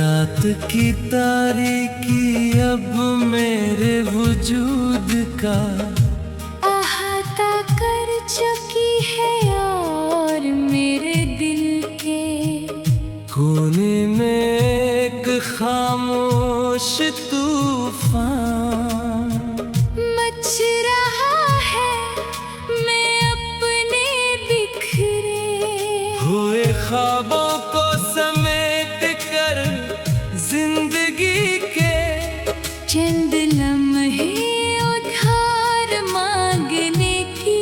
रात की तारीकी अब मेरे वजूद का अहाता कर चुकी है और मेरे दिल के कोने में एक खामोश तूफान मच रहा है। मैं अपने बिखरे हुए ख्वाबों को समेट कर जिंदगी के चंद लम्हे उधार मांगने की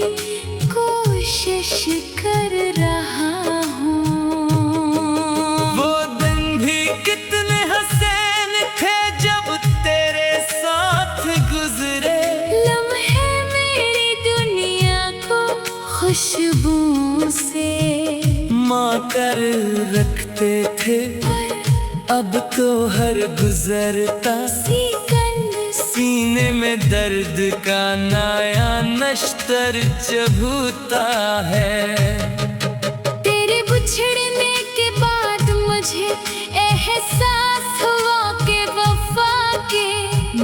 कोशिश कर रहा हूँ। वो दिन भी कितने हसीन थे जब तेरे साथ गुजरे। लम्हे मेरी दुनिया को खुशबू से माँ कर रखते थे अब तो हर गुजरता सीने में दर्द का नया नश्तर चबूता है। तेरे बिछड़ने के बाद मुझे एहसास हुआ कि वफा के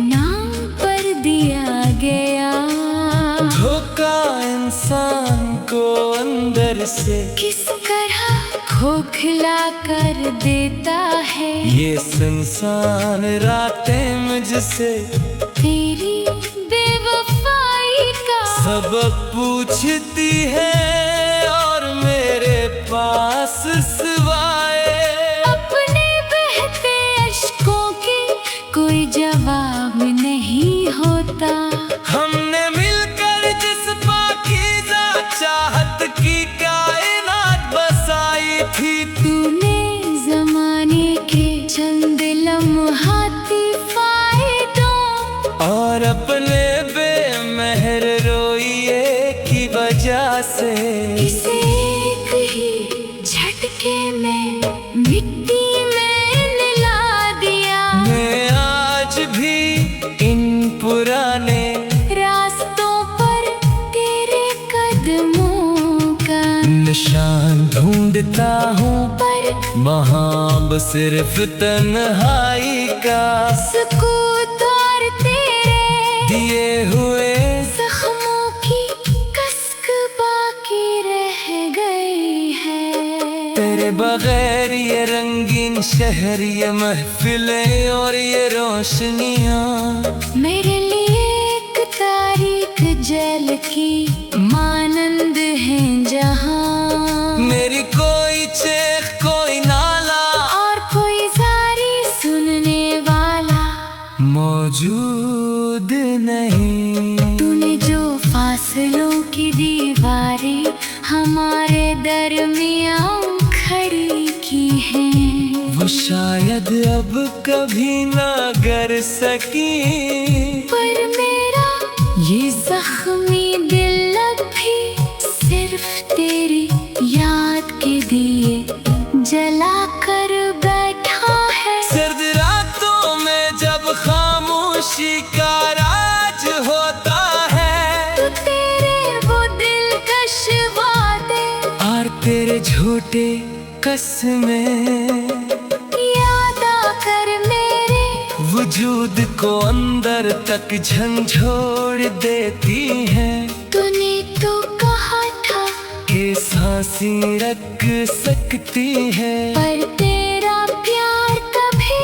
नाम पर दिया गया धोखा इंसान को अंदर से किस तरह खोखला कर देता है। ये सुनसान रातें मुझसे तेरी बेवफाई का सबक पूछती है और मेरे पास सिवाय अपने बहते अश्कों के कोई जवाब नहीं होता। हमने मिलकर जिस पाकीज़ा चाहत की कायनात बसाई थी। तूने जमाने के चंद लम्हाती फायदों और अपने बेमहर रोइए की वजह से इसे एक ही झटके में मिट्टी में मिला दिया। मैं आज भी इन पुराने रास्तों पर तेरे कदमों का निशान ढूंढता हूँ पर वहाँ सिर्फ तन्हाई का सुकूत और तेरे दिए हुए जख्मों की कसक बाकी रह गई है। तेरे बगैर ये रंगीन शहर, ये महफिलें और ये रोशनियाँ मेरे लिए एक तारीख जल की मानंद है जहाँ। मेरी कोई चेख कोई नाला और कोई जारी सुनने वाला मौजूद नहीं। तूने जो फासलों की दीवारें हमारे दरमियाँ खड़ी की हैं वो शायद अब कभी ना गर सकी। पर मेरा ये जख्मी दिल अब भी सिर्फ तेरी याद के दिए जला कर बैठा है। सर्द रातों में जब खामोशी का राज होता है तो तेरे वो दिलकश वादे और तेरे झूठे कसमें याद आकर मेरे वजूद को अंदर तक झंझोड़ देती हैं। तूने तो कहा था कि सांसें रख सकती है पर तेरा प्यार कभी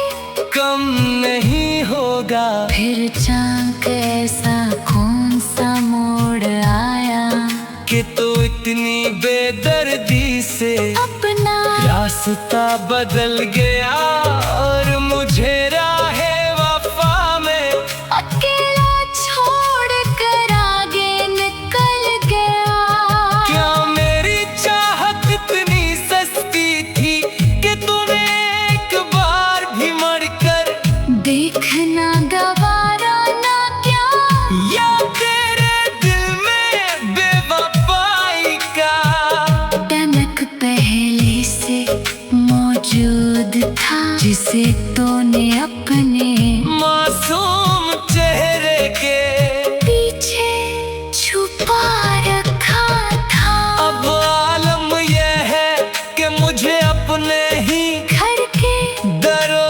कम नहीं होगा। फिर चाँक ऐसा कौन सा मोड़ आया कि तो इतनी बेदर्दी से अपना रास्ता बदल गया और मुझे राहे वफा में अकेला छोड़ कर आगे निकल गया। क्या मेरी चाहत इतनी सस्ती थी कि तूने एक बार भी मरकर देखना गवारा ना क्या या तेरे दिल में बेवफाई का टनक पहले से मौजूद था जिसे तूने अपने मासूम चेहरे के पीछे छुपा रखा था। अब आलम यह है कि मुझे अपने ही घर के दरो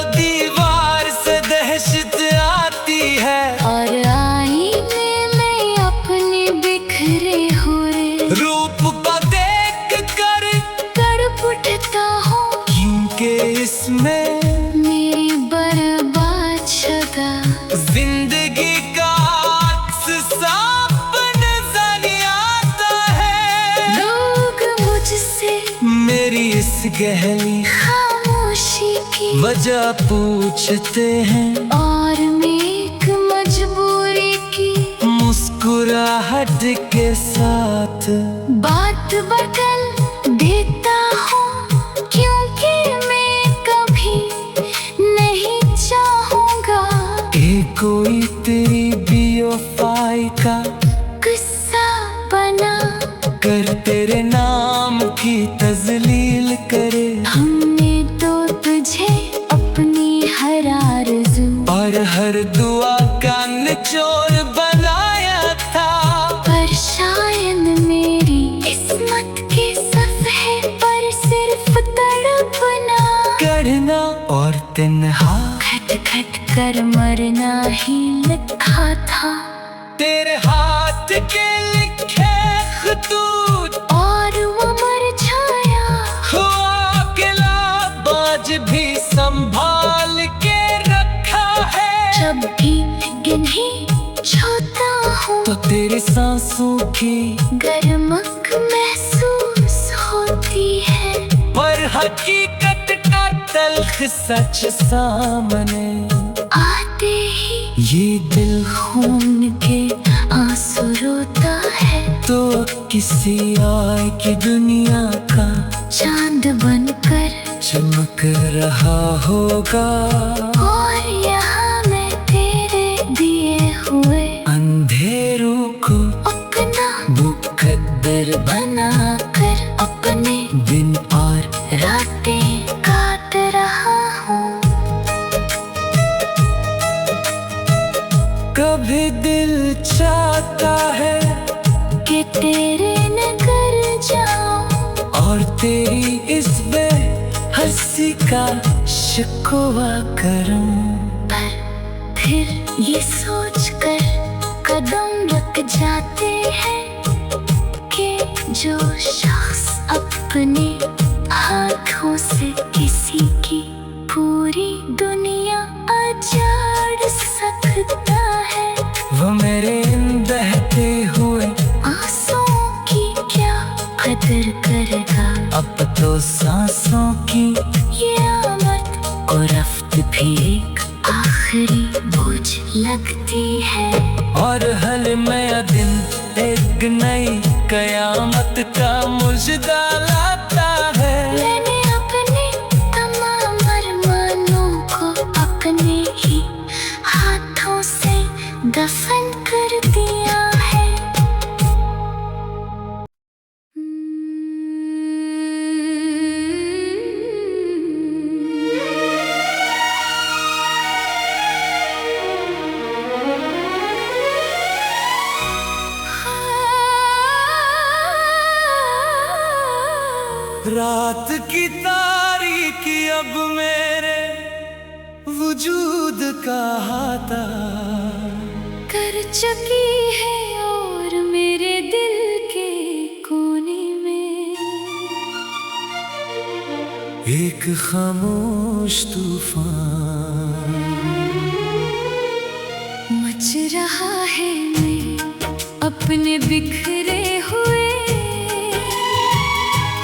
गहरी खामोशी की वजह पूछते हैं, और मैं एक मजबूरी की मुस्कुराहट के साथ बात बदल देता हूँ, क्योंकि मैं कभी नहीं चाहूँगा कि कोई तेरी बेवफाई का किस्सा बना कर तेरे नाम की तजलील करे। हमने तो तुझे अपनी हर आरज़ू और हर दुआ का निचोड़ बनाया था, पर शायद मेरी किस्मत के सफ़े पर सिर्फ तड़पना करना और तन्हा खट खट कर मरना ही लिखा था। तेरे हाथ के लिखे खतूत और वो मर जाया हुआ अकेला बाज भी संभाल के रखा है। जब भी गिन्ही छूता हूँ तो तेरे सांसों की गर्मक महसूस होती है, पर हकीकत का तल्ख सच सामने आते ही ये दिल खून के आंसू रोता है। तो किसी आय की दुनिया का चांद बनकर चमक रहा होगा, और यहाँ मैं तेरे दिए हुए अंधेरों को अपना मुकद्दर बना कर अपने दिन और रातें काट रहा हूँ। कभी दिल चाहता है कि तेरे नगर जाऊं, और तेरी इस बेहसी का शिकवा करूं, पर फिर ये सोच कर कदम रुक जाते हैं कि जो शख्स अपने हाथों से किसी की पूरी दुनिया उजाड़ सकता है, वो मेरे इन बहते हुए आंसुओं की क्या कदर करेगा। अब तो सांसों की ये आमद को रफ्त भी एक आखिरी बोझ लगती है, और हल में दिन एक नई कयामत का मुजदा लाता है। मैंने अपने तमाम अरमानों को अपने ही हाथों से दफन कर दिया है। रात की तारीकी अब मेरे वजूद का हाथा कर चुकी है, और मेरे दिल के कोने में एक खामोश तूफान मच रहा है। मैं अपने बिखरे हुए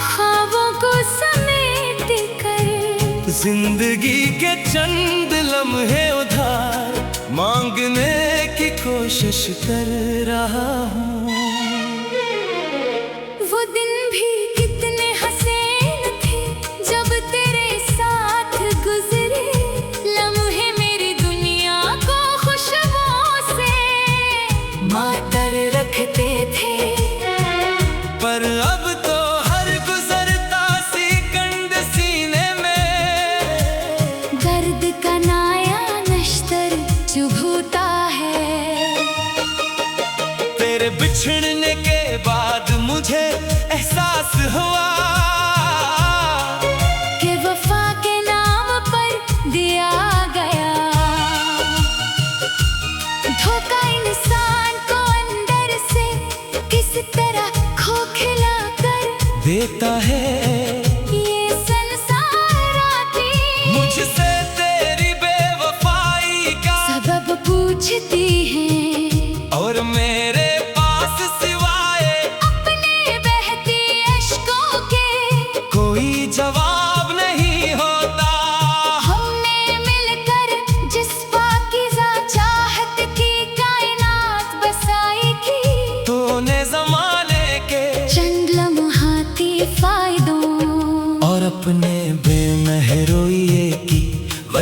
ख्वाबों को समेट कर जिंदगी के चंद लम्हे उधार मांगने की कोशिश कर रहा हूँ। वो दिन भी कितने हसीन थे जब तेरे साथ गुजरे लम्हे मेरी दुनिया को खुशबुओं से मातर रखते थे, पर अब तो हर गुजरता सेकंड सीने में दर्द का नया नश्तर चुभता है। तेरे बिछड़ने के बाद मुझे एहसास हुआ कि वफा के नाम पर दिया गया धोखा इंसान को अंदर से किस तरह खोखला कर देता है। ये संसार आती मुझसे तेरी बेवफाई का सबब पूछती है, और मेरे पास सिवाय अपने बहती अश्कों के कोई जवाब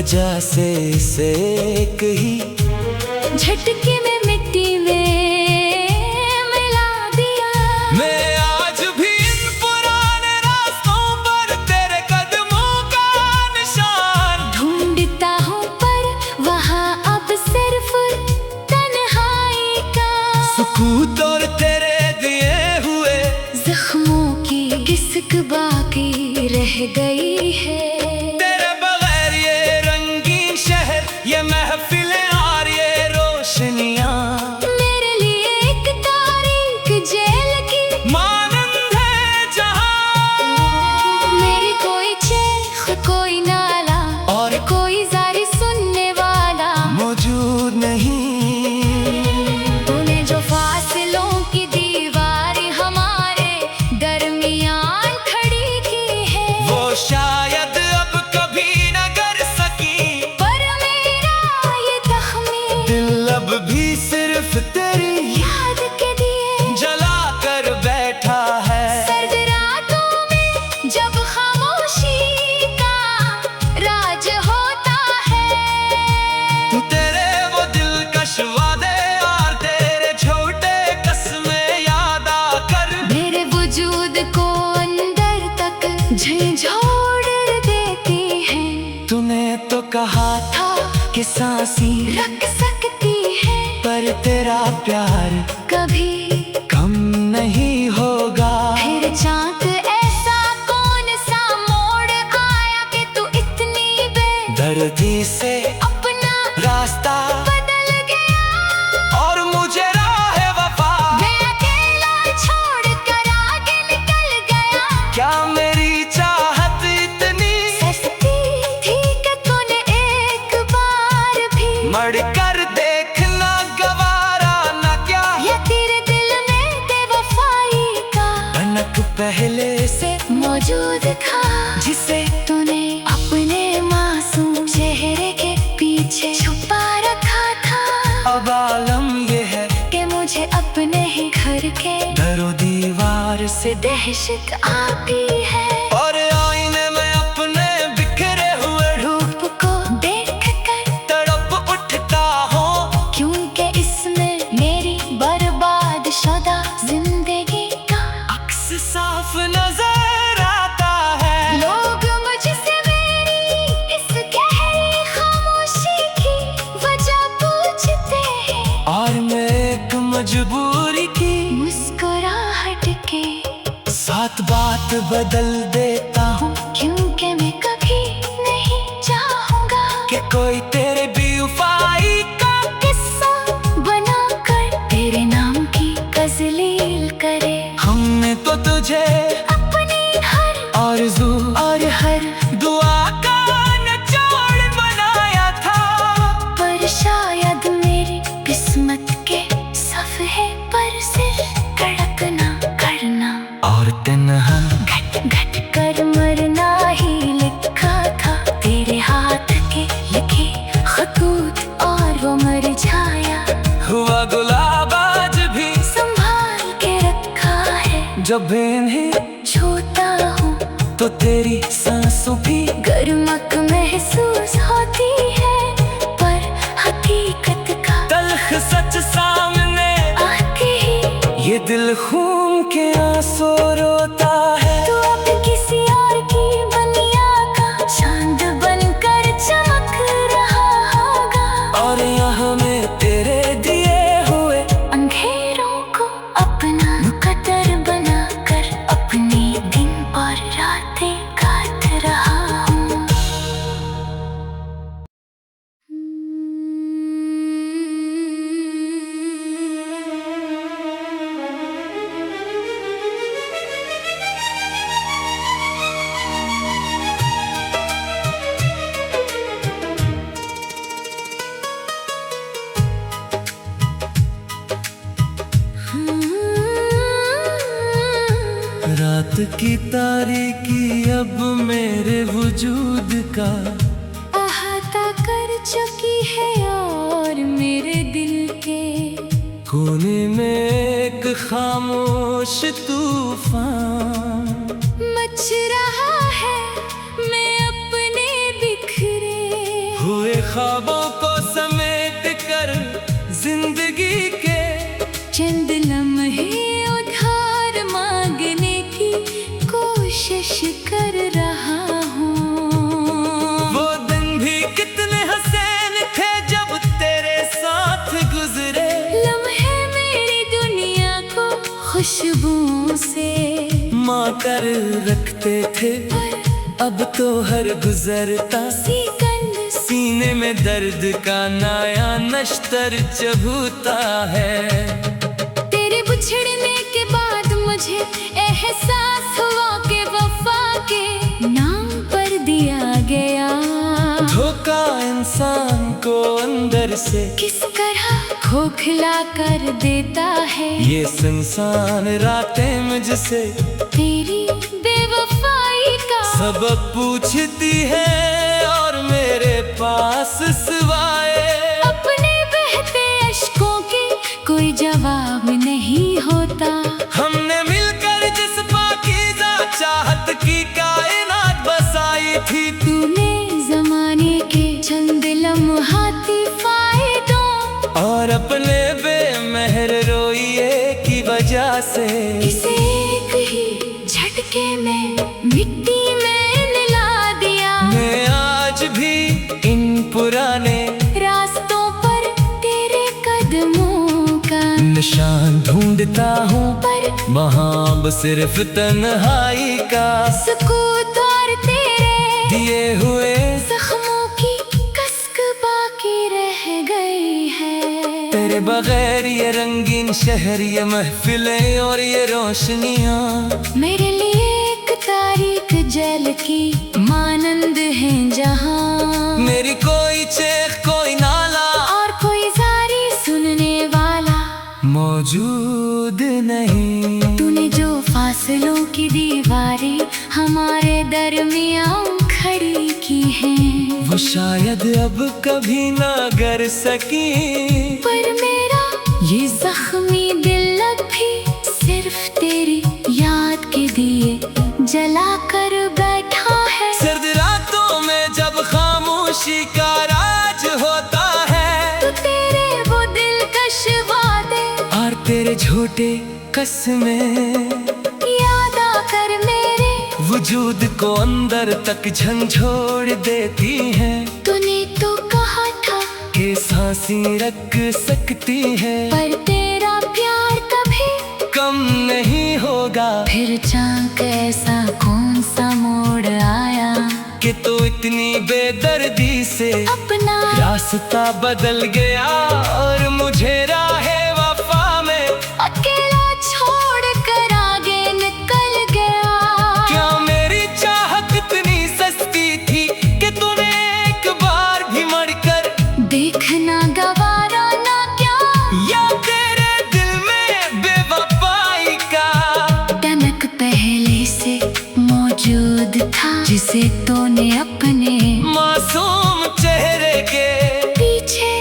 वजह से इसे एक ही झटके में मिट्टी में मिला दिया। मैं आज भी इन पुराने रास्तों पर तेरे कदमों का निशान ढूंढता हूँ पर वहाँ अब सिर्फ तन्हाई का सुकूत और तेरे दिए हुए जख्मों की किस्क बाकी रह गई है। तेरे बगैर ये रंगीन शहर, ये महफिलें और ये रोशनियां मेरे लिए एक तारीख जेल की मानंद है जहां। मेरी कोई चीख कोई नाला और कोई जारी सुनने वाला मौजूद नहीं। तूने जो फासलों की दीवार हमारे दरमियान खड़ी की है वो शायद अब कभी न कर सकी, पर मेरा ये तख्मीर दिल अब भी सिर्फ तेरी याद के दिए जला कर बैठा है। सर्द रातों में जब खामोशी का राज होता है तेरे वो दिलकश वादे और तेरे छोटे कस्में याद आकर मेरे वजूद को अंदर तक झंझोड़ देती है। तूने तो कहा था कि सांसी रख सकती है पर तेरा प्यार कभी कम नहीं होगा। फिर चाँद ऐसा कौन सा मोड़ आया कि तू इतनी दर्दी से अपना रास्ता बदल गया। और मुझे राह वफा मैं अकेला छोड़ कर आगे निकल गया। क्या मेरी चाहत इतनी सस्ती थी कि तूने एक बार भी मर कर देखना गवारा न क्या। या तेरे दिल में बेवफाई का भनक पहले से मौजूद था जिसे तूने अपने मासूम चेहरे के पीछे छुपा रखा था। अब आलम ये है कि मुझे अपने ही घर के दरो दीवार से दहशत आती है। और आईने में अपने बिखरे हुए रूप को देखकर तड़प उठता हूँ, क्योंकि इसमें मेरी बर्बाद शुदा जिंदगी का अक्स साफ नजर आता है। लोग मुझसे मेरी इस गहरी खामोशी की वजह पूछते हैं और मैं एक मजबूरी की मुस्कुराहट के साथ बात बदल देता हूँ क्योंकि मैं कभी नहीं चाहूंगा कि कोई तेरे बेवफाई का किस्सा बनाकर तेरे नाम की गजलील करे। हमने तो तुझे अपनी हर आरज़ू और हर दुआ का निचोड़ बनाया था, पर शायद मेरी किस्मत के सफ़े पर सिर्फ धड़कना करना और तन्हा घट घट कर मरना ही लिखा था। तेरे हाथ के लिखे खतूत और वो मुरझाया हुआ गुलाब आज भी संभाल के रखा है। जब इन्हें छूता हूँ तो तेरी सांसों भी गर्मक महसूस होती है, पर हकीकत का तल्ख सच सामने आते ही ये दिल खून के आंसू रोता है। तू अब किसी और की बनिया का चांद बनकर चमक रहा होगा और यहाँ में तेरे दिए हुए अंधेरों को अपना मुकद्दर बनाकर अपने दिन और रातें काट रहा हूँ। रात की तारीकी अब मेरे वजूद का अहाता कर चुकी है और मेरे दिल के कोने में एक खामोश तूफान मच रहा है। मैं अपने बिखरे ख्वाबों को समेट कर जिंदगी के चंद लम्हे उधार मांगने की कोशिश कर रहा हूँ। वो दिन भी कितने हसीन थे जब तेरे साथ गुजरे। लम्हे मेरी दुनिया को खुशबुओं से माँ कर रखते थे, अब तो हर गुजरता सीने में दर्द का नया नश्तर चबूता है। तेरे बिछड़ने के बाद मुझे एहसास हुआ कि वफा के नाम पर दिया गया धोखा इंसान को अंदर से किस तरह खोखला कर देता है। ये सुनसान रातें मुझसे तेरी बेवफाई का सबक पूछती है और मेरे पास सिवाय अपने बहते अश्कों के कोई जवाब नहीं होता। हमने मिलकर जिस पाकीज़ा चाहत की कायनात बसाई थी, तूने जमाने के चंद लम्हाती फायदों और अपने बेमहर रोइए की वजह से इसे एक ही झटके में मिट्टी में मिला दिया। मैं आज भी इन पुराने रास्तों पर तेरे कदमों का निशान ढूंढता हूँ, पर वहाँ बस सिर्फ तन्हाई का सुकूत और तेरे दिए हुए जख्मों की कसक बाकी रह गई है। तेरे बगैर ये रंगीन शहर, ये महफिलें और ये रोशनियाँ मेरे लिए एक तारीख जेल की मानंद है जहाँ मेरी कोई चेख कोई नाला और कोई जारी सुनने वाला मौजूद नहीं। तूने जो फासलों की दीवारें हमारे दरमियाँ खड़ी की हैं, वो शायद अब कभी ना गर सकी, पर मेरा ये जख्मी दिल अब भी सिर्फ तेरी याद के दिए जला कर बैठा है। सर्द रातों में जब खामोशी का राज होता है, तो तेरे वो दिलकश वादे और तेरे झूठे कसमें याद आकर मेरे वजूद को अंदर तक झंझोड़ देती हैं। तूने तो कहा था कि सांसें रख सकती है, पर तेरा प्यार कभी कम नहीं होगा। फिर चाँक ऐसा कौन सा मोड़ आया कि तू इतनी बेदर्दी से अपना रास्ता बदल गया और मुझे राहे वफा में अकेला छोड़ कर आगे निकल गया। क्या मेरी चाहत इतनी सस्ती थी कि तूने एक बार भी मरकर देखना गवारा ना क्या, या तेरे दिल में बेवफाई का टनक पहले से मौजूद था जिसे तूने अपने मासूम चेहरे के पीछे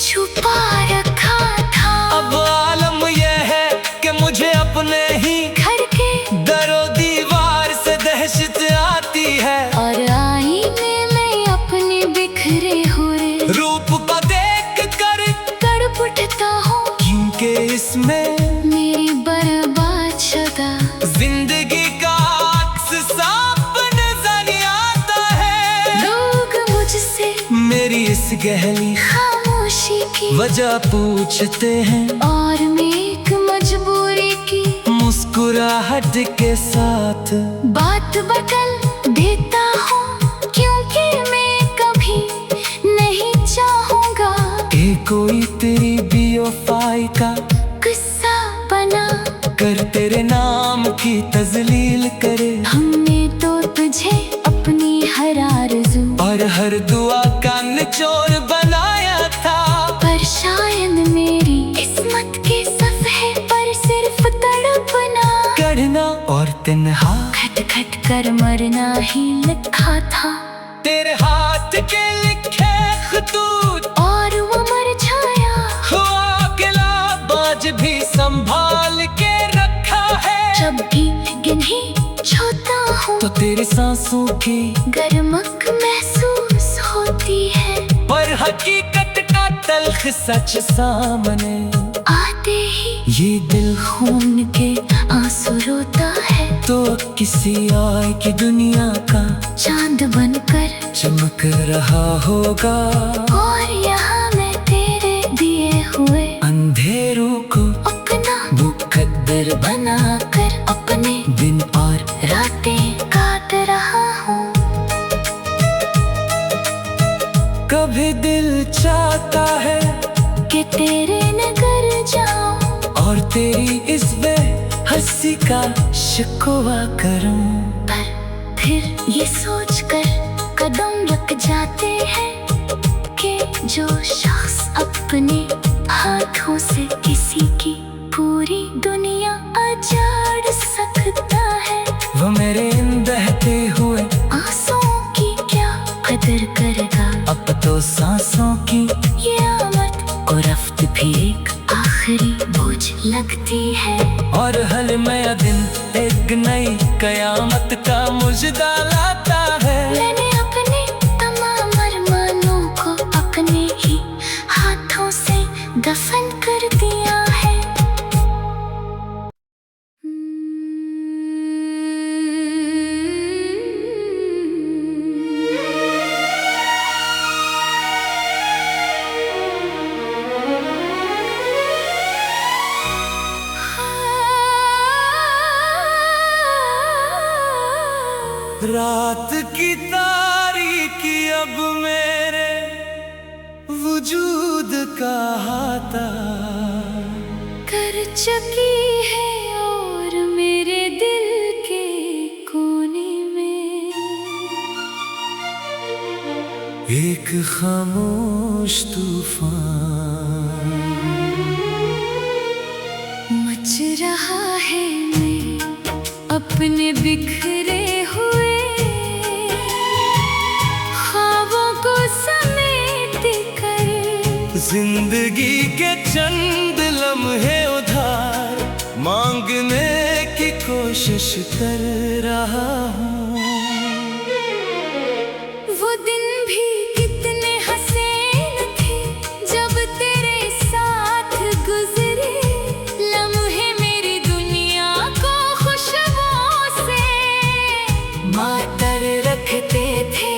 छुपा रखा था। अब आलम यह है कि मुझे अपने ही घर के दरो दीवार से दहशत आती है, और आईने में अपने बिखरे हुए रूप को देख कर तड़प उठता हूँ, क्योंकि इसमें मेरी बर्बाद शुदा जिंदगी का अक्स साफ नजर आता है। लोग मुझसे मेरी इस गहरी खामोशी की वजह पूछते हैं, और मैं एक मजबूरी की मुस्कुराहट के साथ बात बदल देता हूँ, क्योंकि मैं कभी नहीं चाहूँगा कि कोई तेरी बेवफाई का किस्सा बना कर तेरे नाम की तजलील करे। हमने तो तुझे अपनी हर आरज़ू और हर दुआ का निचोड़ बनाया था, पर शायद मेरी किस्मत के सफ़े पर सिर्फ तड़पना करना और तन्हा खट खट कर मरना ही लिखा था। तेरे हाथ के लिखे खतूत और वो मर जाया हुआ अकेला बाज भी संभाल के रखा है। जब भी गिन्ही छूता हूँ तो तेरे सांसों की गर्मक महसूस होती है, पर हकीकत का तल्ख सच सामने आते ही ये दिल खून के आंसू रोता है, तो किसी और की दुनिया का चांद बनकर चमक रहा होगा। और यहाँ मैं तेरे दिए हुए अंधेरों को अपना मुकद्दर बनाकर अपने दिन और रातें काट रहा हूँ। कभी दिल चाहता है कि तेरे नगर जाऊं और तेरी इस बेहसी का शिकवा करूं, पर फिर ये सोच कर कदम रुक जाते हैं कि जो शख्स अपने हाथों से किसी की पूरी दुनिया उजाड़ सकता है, वो मेरे इन बहते हुए आंसुओं की क्या कदर करेगा। अब तो सांसों की ये आमद को रफ्त भी एक आखिरी बोझ लगती है। और हल में दिन एक नई कयामत का मुजदा लाता है। मैंने अपने तमाम अरमानों को अपने ही हाथों से दफन कर दिया है। रात की तारीकी अब मेरे वजूद का हाथा कर चुकी है, और मेरे दिल के कोने में एक खामोश तूफान मच रहा है। मैं अपने बिखरे हुए ख्वाबों को समेट कर जिंदगी के चंद लम्हे उधार मांगने की कोशिश कर रहा हूँ। वो दिन भी कितने हसीन थे जब तेरे साथ गुजरे, लम्हे मेरी दुनिया को खुशबुओं से मातर रखते थे।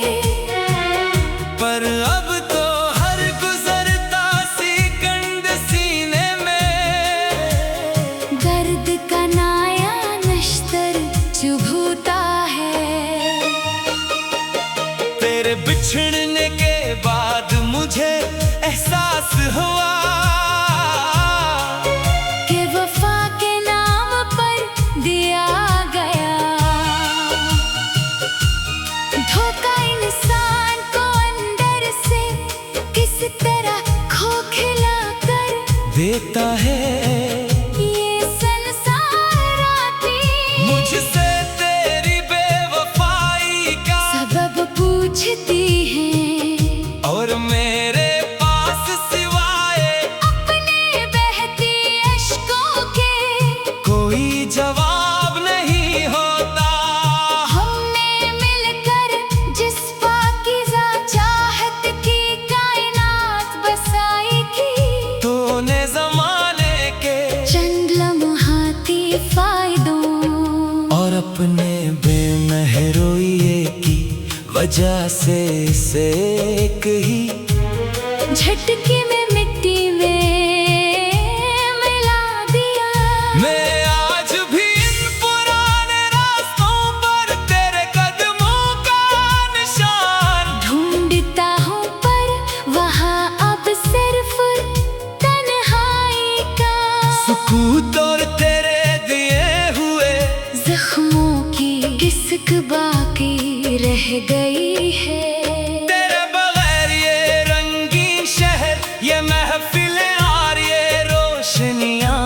पर अब तो हर गुजरता सेकंड सीने में दर्द का नया नश्तर चुभता है। तेरे बिछड़ने के बाद मुझे एहसास हुआ कि वफा के नाम पर दिया गया धोखा इंसान को अंदर से किस तरह खोखला कर देता है। ये संसार आती मुझसे तेरी बेवफाई का सबब पूछती है, और मेरे पास सिवाय अपने बहती अश्कों के कोई जवाब नहीं होता। हमने मिलकर जिस पाकीज़ा चाहत की कायनात बसाई थी, तूने जमाने के चंद लम्हाती फायदों और अपने बेमहरोइये की वजह से इसे एक ही झटके में मिट्टी में मिला दिया। मैं आज भी इन पुराने रास्तों पर तेरे कदमों का निशान ढूंढता हूँ पर वहाँ अब सिर्फ तन्हाई का सुकूत और तेरे दिए हुए जख्मों की किस्क बाकी रह गई है। तेरे बगैर ये रंगीन शहर, ये महफिलें और ये रोशनियां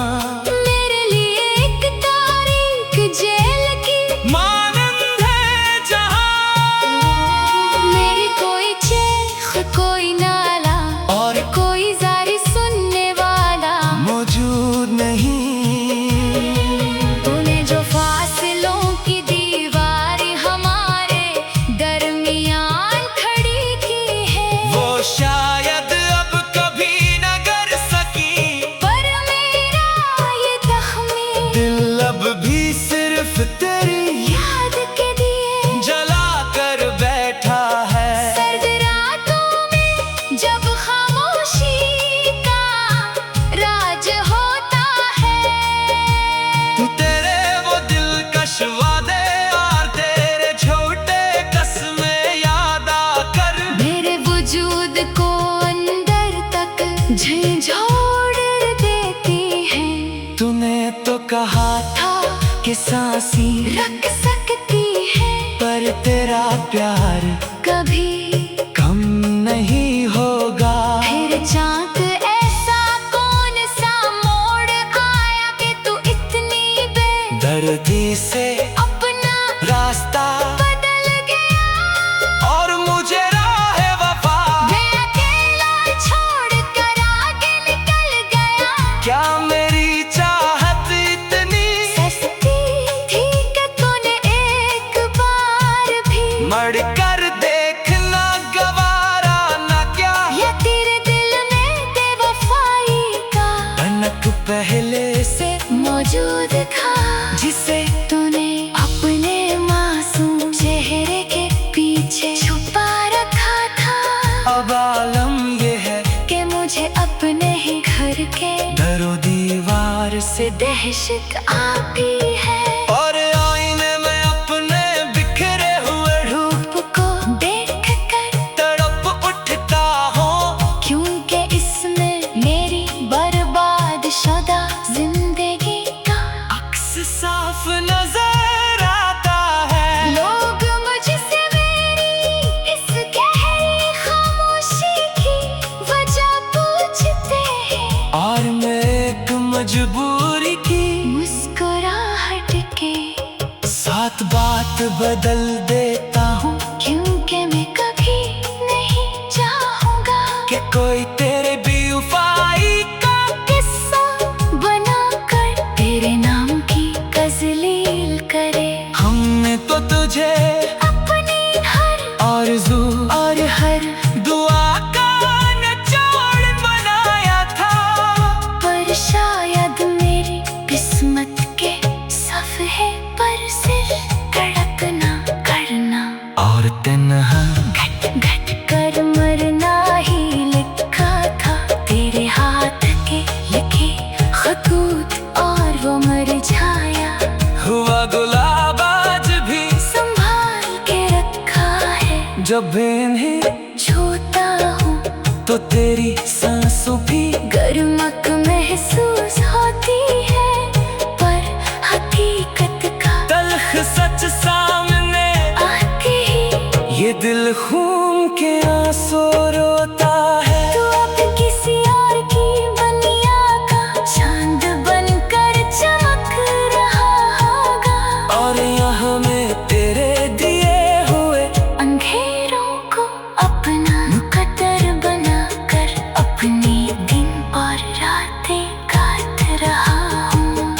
मेरे लिए एक तारीख जेल की मानंद है जहां। मेरी कोई चीख कोई नाला और कोई जारी सुनने वाला मौजूद नहीं। तूने जो फासलों की दीवार हमारे दरमियान जब खामोशी का राज होता है। तेरे वो दिलकश वादे और तेरे झूठे कसमें याद आकर मेरे वजूद को अंदर तक झंझोड़ देती है। तूने तो कहा था कि सांसी रख सकती है पर तेरा प्यार कभी कम नहीं होगा। फिर चाँद ऐसा कौन सा मोड़ आया कि तू इतनी दर्दी से अपना रास्ता बदल गया। और मुझे राह वफा मैं अकेला छोड़ कर आगे निकल गया। क्या मेरी चाहत इतनी सस्ती थी कि तूने एक बार भी मर कर देखना गवारा ना क्या। या तेरे दिल में बेवफाई का भनक पहले से मौजूद था, जिसे तूने अपने मासूम चेहरे के पीछे छुपा रखा था। अब आलम ये है कि मुझे अपने ही घर के दरो दीवार से दहशत आती है। और आईने में अपने बिखरे हुए रूप को देख कर तड़प उठता हूँ, क्योंकि इसमें मेरी बर्बाद शुदा जिंदगी का अक्स साफ नजर आता है। लोग मुझसे मेरी इस गहरी खामोशी की वजह पूछते हैं और मैं एक मजबूरी की मुस्कुराहट के साथ बात बदल देता हूँ क्योंकि मैं कभी नहीं चाहूंगा कि कोई तेरे बेवफाई का किस्सा बनाकर तेरे नाम की गजलील करे। हमने तो तुझे अपनी हर आरज़ू और हर दुआ का निचोड़ बनाया था, पर शायद मेरी किस्मत के सफ़े पर सिर कड़क ना करना और तन्हा घट घट कर मरना ही लिखा था। तेरे हाथ के लिखे खतूत और वो मुरझाया हुआ गुलाब आज भी संभाल के रखा है। जब इन्हें छूता हूँ तो तेरी सांसों भी गर्मक महसूस होती है, पर हकीकत का तल्ख सच सामने आते ही ये दिल खून के आंसू रोता है। तू अब किसी और की बनिया का चांद बनकर चमक रहा होगा और यहाँ में तेरे दिए हुए अंधेरों को अपना मुकद्दर बनाकर अपने दिन और रातें काट रहा हूँ।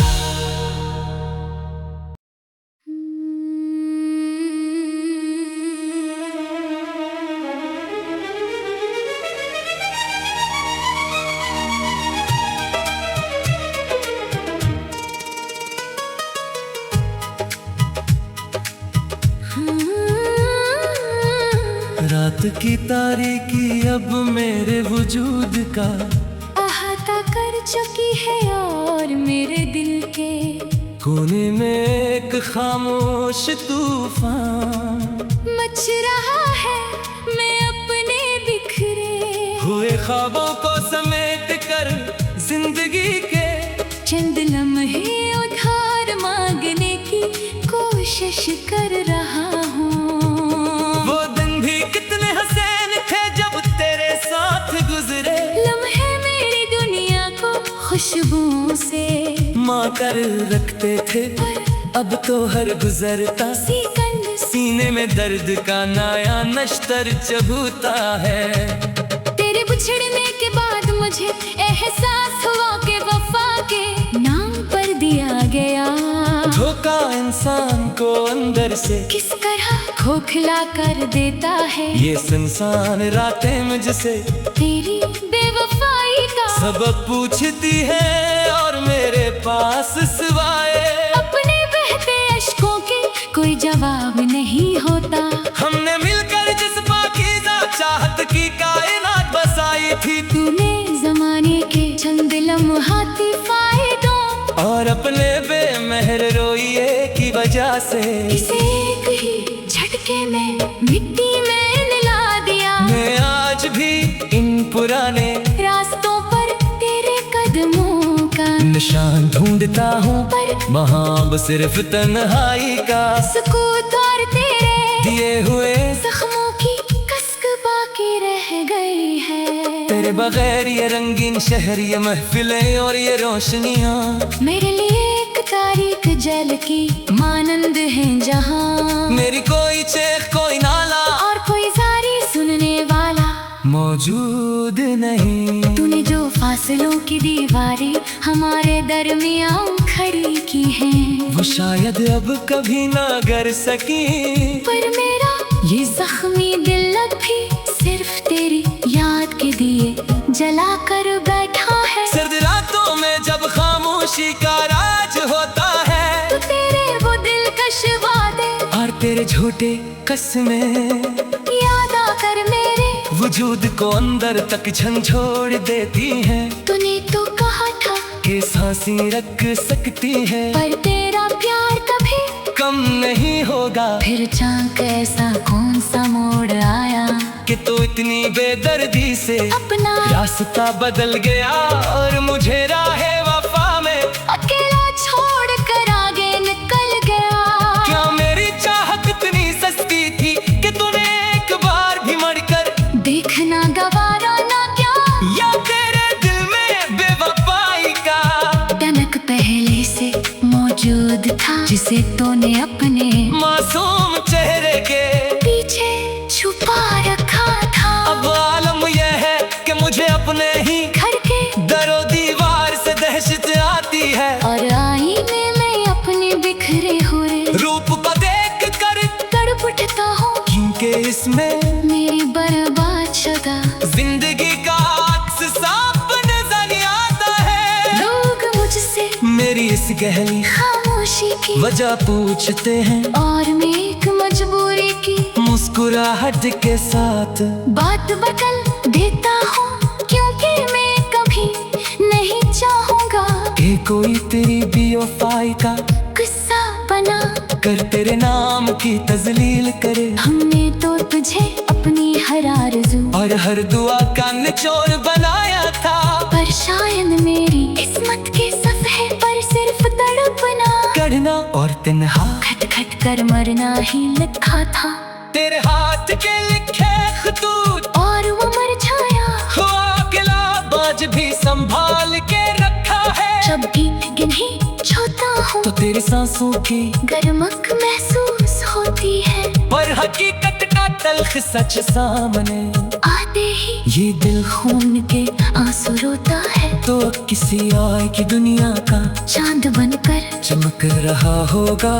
रात की तारीकी अब मेरे वजूद का अहाता कर चुकी है और मेरे दिल के कोने में एक खामोश तूफान मच रहा है। मैं अपने बिखरे हुए ख्वाबों को समेट कर जिंदगी के चंद लम्हे उधार मांगने की कोशिश कर रहा हूँ। वो दिन भी कितने हसीन थे जब तेरे साथ गुजरे, लम्हे मेरी दुनिया को खुशबुओं से माँ कर रखते थे। अब तो हर गुजरता सिकंद सीने में दर्द का नया नश्तर चबूता है। तेरे बिछड़ने के बाद मुझे एहसास हुआ कि वफा के नाम पर दिया गया धोखा इंसान को अंदर से किस तरह खोखला कर देता है। ये सुनसान रातें मुझसे तेरी बेवफाई का सबक पूछती है और मेरे पास सिवाय अपने बहते अश्कों के कोई जवाब नहीं होता। हमने मिलकर जिस पाकीज़ा चाहत की कायनात बसा थी तूने जमाने के चंद लम्हाती फायदों और अपने बेमहर रोइए की वजह से इसे एक ही झटके में मिट्टी में मिला दिया। मैं आज भी इन पुराने रास्तों पर तेरे कदमों का निशान ढूंढता हूँ पर वहाँ सिर्फ तन्हाई का सुकूत और तेरे दिए हुए जख्मों की कसक बाकी रह गई है। तेरे बगैर ये रंगीन शहर, ये महफिलें और ये रोशनियाँ मेरे लिए एक तारीख जल की मानंद है जहाँ मेरी कोई चेख कोई नाला और कोई जारी सुनने वाला मौजूद नहीं। तूने जो फासलों की दीवारें हमारे दरमियान खड़ी की हैं वो शायद अब कभी ना गर सकी, पर मेरा ये जख्मी दिल अब भी सिर्फ तेरी याद के दिए जला कर बैठा है। सर्द रातों में जब खामोशी का राज होता है तो तेरे वो दिलकश वादे और तेरे झूठे कसमें याद आकर मेरे वजूद को अंदर तक झंझोड़ देती हैं। तूने तो कहा था कि सांसें रख सकती है पर तेरा प्यार कभी कम नहीं होगा। फिर चाँक ऐसा कौन सा मोड़ आया कि तू इतनी बेदर्दी से अपना रास्ता बदल गया और मुझे राहे वफा में अकेला छोड़ कर आगे निकल गया। क्या मेरी चाहत इतनी सस्ती थी कि तूने एक बार भी मरकर देखना गवारा ना क्या या तेरे दिल में बेवफाई का टनक पहले से मौजूद था जिसे तूने अपने मासूम चेहरे के पीछे छुपा रखा था। अब आलम यह है कि मुझे अपने ही घर के दरो दीवार से दहशत आती है और आईने में अपने बिखरे हुए रूप को देख कर तड़प उठता हूँ क्योंकि इसमें मेरी बर्बाद शुदा जिंदगी का अक्स साफ नजर आता है। लोग मुझसे मेरी इस गहरी खामोशी की वजह पूछते हैं और मैं एक मजबूरी की मुस्कुराहट के साथ बात बदल देता हूँ क्योंकि मैं कभी नहीं चाहूँगा कि कोई तेरी बेवफाई का किस्सा बना कर तेरे नाम की तजलील करे। हमने तो तुझे अपनी हर आरज़ू और हर दुआ का निचोड़ बनाया था पर शायद मेरी किस्मत के सफ़े पर सिर्फ तड़पना करना और तन्हा खट खट कर मरना ही लिखा था। तेरे हाथ के लिखे खतूत और वो मर जाया हुआ अकेला बाज भी संभाल के रखा है। जब भी गिनही छूता हूँ तो तेरी सांसों की गर्मक महसूस होती है पर हकीकत का तल्ख सच सामने आते ही ये दिल खून के आंसू रोता है तो किसी और की दुनिया का चांद बनकर चमक रहा होगा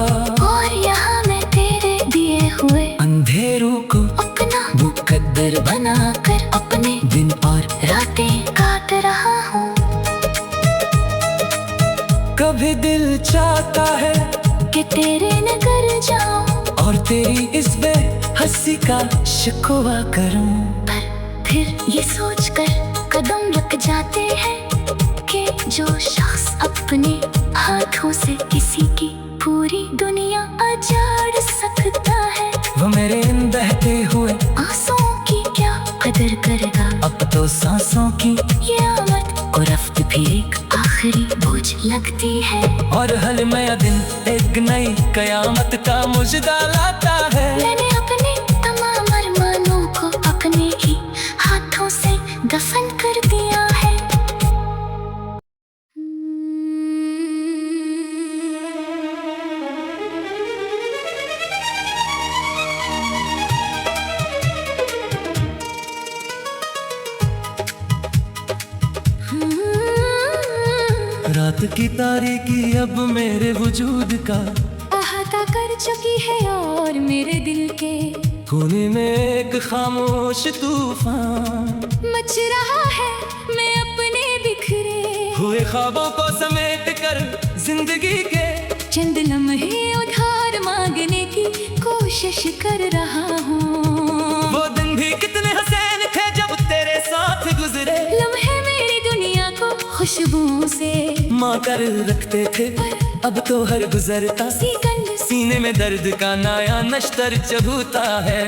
और यहाँ मैं तेरे दिए हुए अंधेरों को अपना मुकद्दर बनाकर अपने दिन और रातें काट रहा हूँ। कभी दिल चाहता है कि तेरे नगर जाऊं और तेरी इस बेहसी का शिकवा करूं पर फिर ये सोच कर कदम रख जाते हैं कि जो शख्स अपने हाथों से किसी की पूरी दुनिया उजाड़ सकता है वो मेरे इन बहते हुए आंसुओं की क्या कदर करेगा। अब तो सांसों की ये आमद और रफ्त भी एक आखिरी बोझ लगती है और हर नया दिन एक नई कयामत का मुजदा लाता है। मैंने अपने तमाम अरमानों को अपने ही हाथों से दफन कर दिया है। रात की तारीकी अब मेरे वजूद का अहाता कर चुकी है और मेरे दिल के कोने में एक खामोश तूफान मच रहा है। मैं अपने बिखरे हुए ख्वाबों को समेट कर जिंदगी के चंद लम्हे उधार मांगने की कोशिश कर रहा हूँ। वो दिन भी कितने हसीन थे जब तेरे साथ गुजरे खुशबुओं से माँ कर रखते थे, अब तो हर गुजरता सीकंद सीने में दर्द का नया नश्तर चबूता है।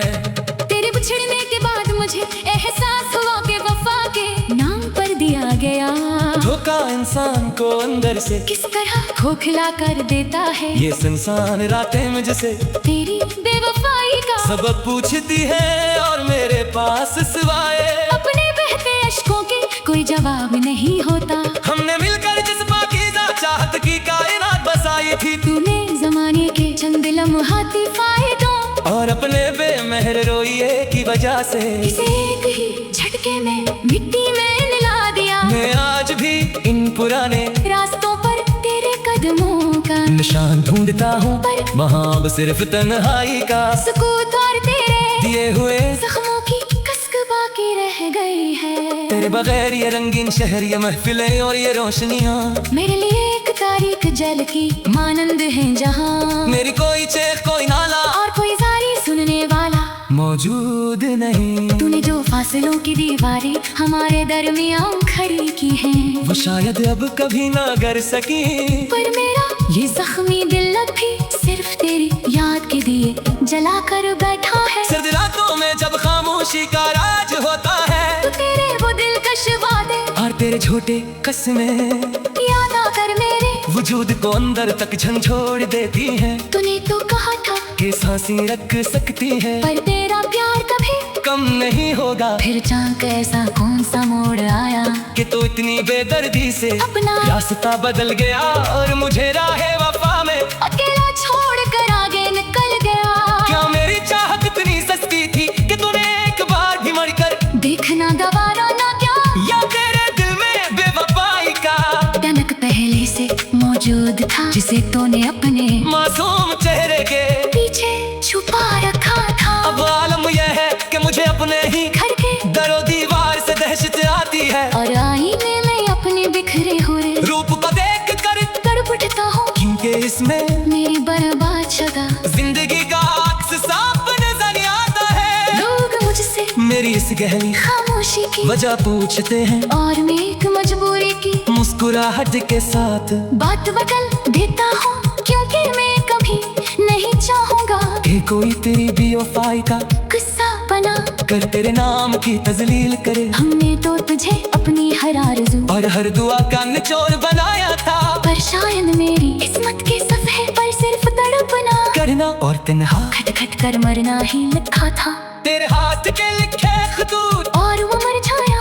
तेरे बिछड़ने के बाद मुझे एहसास हुआ कि वफा के नाम पर दिया गया धोखा इंसान को अंदर से किस तरह खोखला कर देता है। ये संसान रातें मुझसे तेरी बेवफाई का सबक पूछती है और मेरे पास सिवाय अपने बहते अश्कों के कोई जवाब नहीं होता। हमने मिलकर जिस पाकीज़ा चाहत की कायनात बसाई थी, तूने जमाने के चंद लम्हाती फायदों और अपने बेमहर रोइए की वजह से इसे एक ही झटके में मिट्टी में मिला दिया। मैं आज भी इन पुराने रास्तों पर तेरे कदमों का निशान ढूंढता हूँ, वहाँ अब सिर्फ तन्हाई का सुकूत और तेरे दिए हुए जख्मों की कसक बाकी रह गई है। तेरे बगैर ये रंगीन शहर, ये महफिलें और ये रोशनियाँ मेरे लिए एक तारीख जल की मानंद है जहाँ मेरी कोई चेख कोई नाला और कोई जारी सुनने वाला मौजूद नहीं। तूने जो फासलों की दीवारें हमारे दरमियान खड़ी की हैं, वो शायद अब कभी ना कर सकी, पर मेरा ये जख्मी दिल अब भी सिर्फ तेरी याद के दिए जला कर बैठा है। सर्द रातों में जब खामोशी का राज होता है, तो तेरे वो दिलकश वादे और तेरे छोटे कस्में याद आकर मेरे वजूद को अंदर तक झंझोड़ देती हैं। तूने तो कहा था कि सांसें रख सकती है, पर तेरा प्यार कभी कम नहीं होगा। फिर चाँक ऐसा कौन सा मोड़ आया कि तो इतनी बेदर्दी से अपना रास्ता बदल गया और मुझे राहे वफा में अकेला छोड़ कर आगे निकल गया। क्या मेरी चाहत इतनी सस्ती थी कि तूने एक बार भी मर कर देखना गवारा ना क्या, या तेरे दिल में बेवफाई का टनक पहले से मौजूद था जिसे तूने अपने मासूम चेहरे के पीछे छुपा रखा था। अब आलम यह है कि मुझे अपने ही घर के दरो दीवार से दहशत आती है, और आईने में अपने बिखरे हुए रूप को देख कर तड़पता हूँ, क्योंकि इसमें मेरी बर्बाद शुदा जिंदगी का अक्स साफ नजर आता है। लोग मुझसे मेरी इस गहरी खामोशी की वजह पूछते हैं, और मैं एक मजबूरी की मुस्कुराहट के साथ बात बदल देता हूँ, क्योंकि मैं कभी नहीं चाहूँगा कि कोई तेरी बेवफाई का किस्सा बना कर तेरे नाम की तजलील करे। हमने तो तुझे अपनी हर आरज़ू और हर दुआ का निचोड़ बनाया था, पर शायद मेरी किस्मत के सफ़े पर सिर्फ तड़पना करना और तन्हा खटखट कर मरना ही लिखा था। तेरे हाथ के लिखे खतूत और वो मर जाया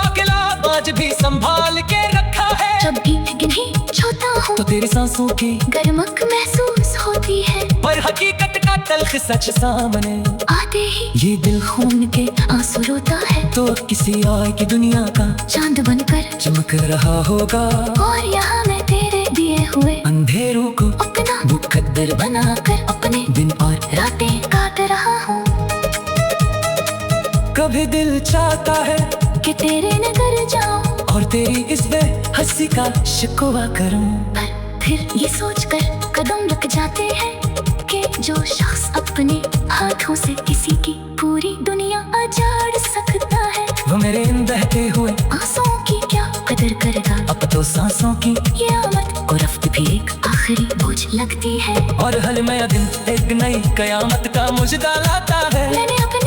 अकेला आज भी संभाल के रखा है। जब भी गिन्ही छूता हूँ तो तेरी सांसों की गर्मक महसूस होती है, पर हकीकत का तल्ख सच सामने आते ही ये दिल खून के आंसू रोता है। तो किसी और की दुनिया का चांद बनकर चमक रहा होगा, और यहाँ मैं तेरे दिए हुए अंधेरों को अपना मुकद्दर बनाकर अपने दिन और रातें काट रहा हूँ। कभी दिल चाहता है कि तेरे नगर जाऊं, और तेरी इस बेहसी का शिकवा करूं, पर फिर ये सोचकर कदम रुक जाते हैं कि जो शख्स अपने हाथों से किसी की पूरी दुनिया उजाड़ सकता है, वो मेरे इन बहते हुए आंसुओं की क्या कदर करेगा। अब तो सांसों की ये आमद को रफ्त भी एक आखिरी बोझ लगती है। और हर नया दिन एक नई कयामत का मुझे लाता है। मैंने अपने